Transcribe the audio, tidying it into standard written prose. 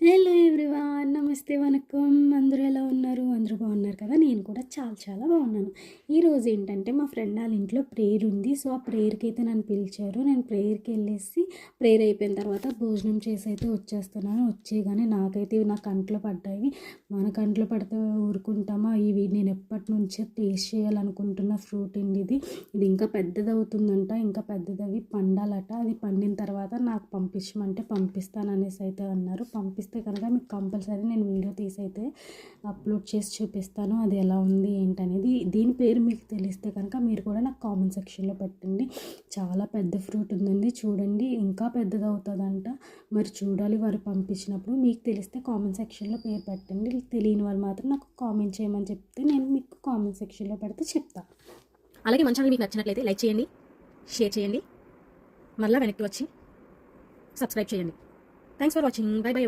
Hello everyone, నమస్తే, వనక్కం. అందరూ ఎలా ఉన్నారు? అందరూ బాగున్నారు కదా? నేను కూడా చాలా చాలా బాగున్నాను. ఈరోజు ఏంటంటే మా ఫ్రెండ్ వాళ్ళ ఇంట్లో ప్రేయర్ ఉంది. సో ఆ ప్రేయర్కి అయితే నన్ను పిలిచారు. నేను ప్రేయర్కి వెళ్ళేసి ప్రేయర్ అయిపోయిన తర్వాత భోజనం చేసి అయితే వచ్చేస్తున్నాను. వచ్చేగానే నాకైతే ఇవి నా కంట్లో పడ్డాయి. మన కంట్లో పడితే ఊరుకుంటామా? ఇవి నేను ఎప్పటి నుంచో టేస్ట్ చేయాలనుకుంటున్న ఫ్రూట్ అండి ఇది. ఇది ఇంకా పెద్దది అవుతుందంట, ఇంకా పెద్దదవి పండాలట. అది పండిన తర్వాత నాకు పంపించమంటే పంపిస్తాను అనేసి అయితే అన్నారు. పంపిస్తే కనుక మీకు కంపల్సరీ నేను వీడియో తీసి అయితే అప్లోడ్ చేసి చూపిస్తాను అది ఎలా ఉంది ఏంటనేది. దీని పేరు మీకు తెలిస్తే కనుక మీరు కూడా నాకు కామెంట్ సెక్షన్లో పెట్టండి. చాలా పెద్ద ఫ్రూట్ ఉందండి, చూడండి, ఇంకా పెద్దది అవుతుందంట. మరి చూడాలి వారు పంపించినప్పుడు. మీకు తెలిస్తే కామెంట్ సెక్షన్లో పేరు పెట్టండి. తెలియని వాళ్ళు మాత్రం నాకు కామెంట్ చేయమని చెప్తే నేను మీకు కామెంట్ సెక్షన్లో పెడితే చెప్తాను. అలాగే మన ఛానల్ మీకు నచ్చినట్లయితే లైక్ చేయండి, షేర్ చేయండి, మళ్ళీ వెనక్కి వచ్చి సబ్స్క్రైబ్ చేయండి. Thanks for watching. By by.